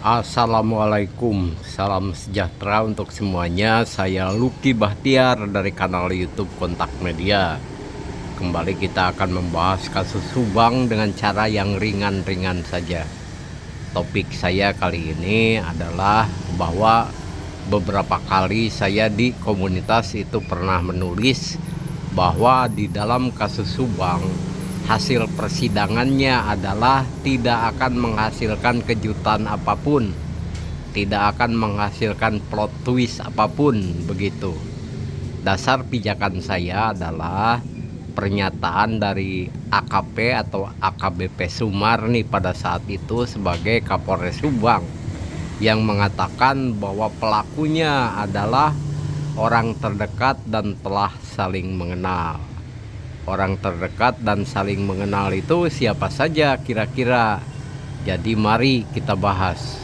Assalamualaikum, salam sejahtera untuk semuanya. Saya Lucky Bahtiar dari kanal YouTube Kontak Media. Kembali kita akan membahas kasus Subang dengan cara yang ringan-ringan saja. Topik saya kali ini adalah bahwa beberapa kali saya di komunitas itu pernah menulis bahwa di dalam kasus Subang hasil persidangannya adalah tidak akan menghasilkan kejutan apapun, tidak akan menghasilkan plot twist apapun begitu. Dasar pijakan saya adalah pernyataan dari AKP atau AKBP Sumarni pada saat itu sebagai Kapolres Subang yang mengatakan bahwa pelakunya adalah orang terdekat dan telah saling mengenal. Orang terdekat dan saling mengenal itu siapa saja kira-kira? Jadi mari kita bahas.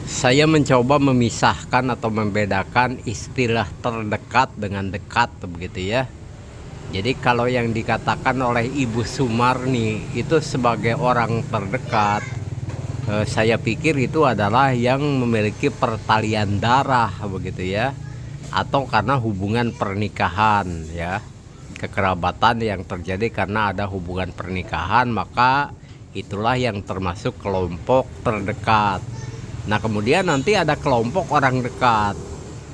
Saya mencoba memisahkan atau membedakan istilah terdekat dengan dekat begitu ya. Jadi kalau yang dikatakan oleh Ibu Sumarni itu sebagai orang terdekat, saya pikir itu adalah yang memiliki pertalian darah begitu ya, atau karena hubungan pernikahan ya. Kekerabatan yang terjadi karena ada hubungan pernikahan, maka itulah yang termasuk kelompok terdekat. Nah kemudian nanti ada kelompok orang dekat.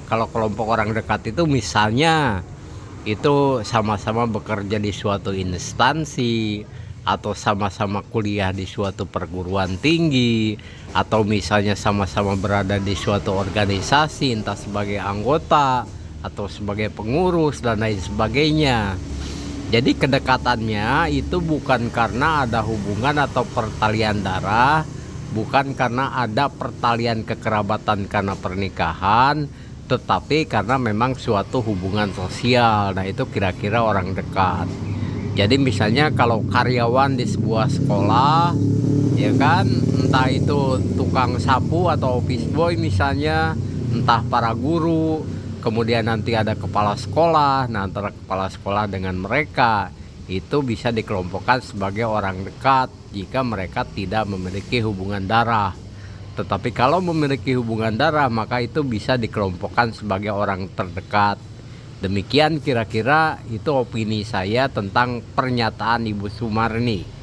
Kalau kelompok orang dekat itu misalnya itu sama-sama bekerja di suatu instansi, atau sama-sama kuliah di suatu perguruan tinggi, atau misalnya sama-sama berada di suatu organisasi entah sebagai anggota atau sebagai pengurus dan lain sebagainya. Jadi kedekatannya itu bukan karena ada hubungan atau pertalian darah, bukan karena ada pertalian kekerabatan karena pernikahan, tetapi karena memang suatu hubungan sosial. Nah itu kira-kira orang dekat. Jadi misalnya kalau karyawan di sebuah sekolah, ya kan, entah itu tukang sapu atau office boy misalnya, entah para guru, kemudian nanti ada kepala sekolah. Nah antara kepala sekolah dengan mereka itu bisa dikelompokkan sebagai orang dekat jika mereka tidak memiliki hubungan darah. Tetapi kalau memiliki hubungan darah maka itu bisa dikelompokkan sebagai orang terdekat. Demikian kira-kira itu opini saya tentang pernyataan Ibu Sumarni.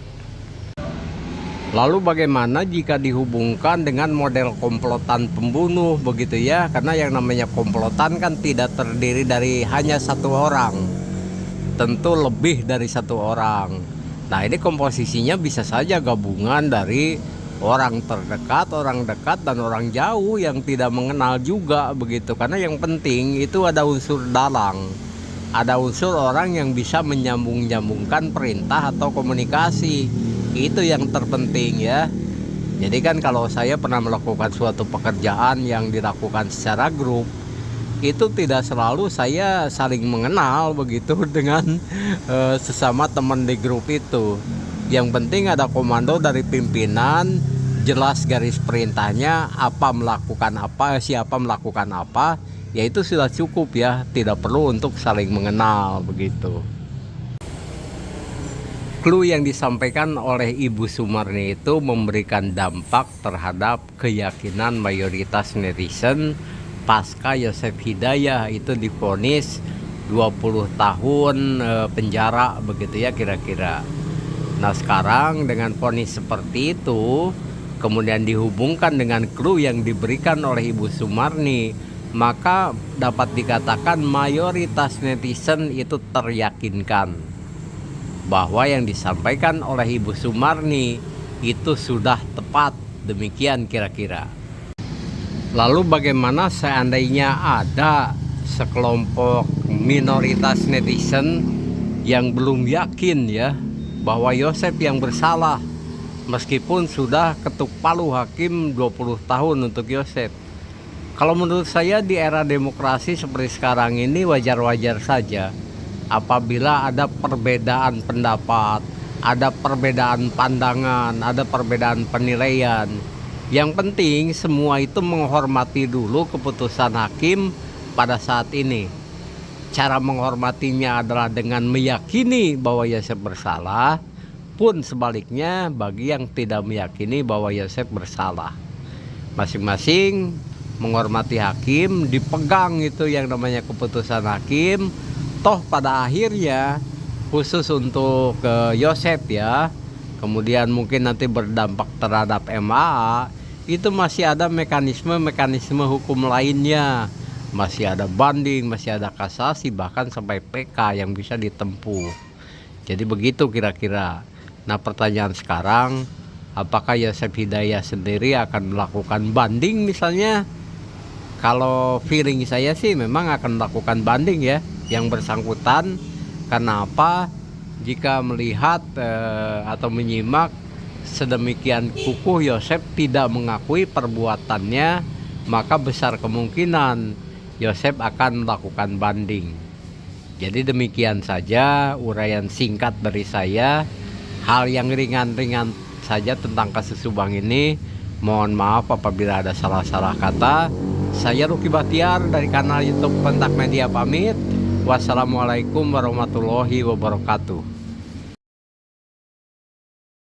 Lalu bagaimana jika dihubungkan dengan model komplotan pembunuh begitu ya? Karena yang namanya komplotan kan tidak terdiri dari hanya satu orang, tentu lebih dari satu orang. Nah ini komposisinya bisa saja gabungan dari orang terdekat, orang dekat, dan orang jauh yang tidak mengenal juga begitu. Karena yang penting itu ada unsur dalang, ada unsur orang yang bisa menyambung-nyambungkan perintah atau komunikasi. Itu yang terpenting ya. Jadi kan kalau saya pernah melakukan suatu pekerjaan yang dilakukan secara grup, itu tidak selalu saya saling mengenal begitu dengan sesama teman di grup itu. Yang penting ada komando dari pimpinan, jelas garis perintahnya, apa melakukan apa, siapa melakukan apa, ya itu sudah cukup ya, tidak perlu untuk saling mengenal begitu. Clue yang disampaikan oleh Ibu Sumarni itu memberikan dampak terhadap keyakinan mayoritas netizen pasca Yosef Hidayah itu divonis 20 tahun penjara begitu ya kira-kira. Nah sekarang dengan vonis seperti itu kemudian dihubungkan dengan clue yang diberikan oleh Ibu Sumarni, maka dapat dikatakan mayoritas netizen itu teryakinkan bahwa yang disampaikan oleh Ibu Sumarni itu sudah tepat. Demikian kira-kira. Lalu bagaimana seandainya ada sekelompok minoritas netizen yang belum yakin ya bahwa Yosef yang bersalah, meskipun sudah ketuk palu hakim 20 tahun untuk Yosef. Kalau menurut saya di era demokrasi seperti sekarang ini wajar-wajar saja apabila ada perbedaan pendapat, ada perbedaan pandangan, ada perbedaan penilaian. Yang penting semua itu menghormati dulu keputusan hakim pada saat ini. Cara menghormatinya adalah dengan meyakini bahwa Yosef bersalah, pun sebaliknya bagi yang tidak meyakini bahwa Yosef bersalah. masing-masing menghormati hakim, dipegang itu yang namanya keputusan hakim. Toh pada akhirnya khusus untuk Yosep ya, kemudian mungkin nanti berdampak terhadap MAA, itu masih ada mekanisme hukum lainnya, masih ada banding, masih ada kasasi, bahkan sampai PK yang bisa ditempuh. Jadi begitu kira-kira. Nah pertanyaan sekarang, apakah Yosep Hidayat sendiri akan melakukan banding misalnya? Kalau feeling saya sih memang akan melakukan banding ya yang bersangkutan. Kenapa? Jika melihat atau menyimak sedemikian kukuh Yosep tidak mengakui perbuatannya, maka besar kemungkinan Yosep akan melakukan banding. Jadi demikian saja uraian singkat dari saya. Hal yang ringan-ringan saja tentang kasus Subang ini. Mohon maaf apabila ada salah-salah kata. Saya Lucky Bahtiar dari kanal YouTube Kontak Media pamit. Wassalamualaikum warahmatullahi wabarakatuh.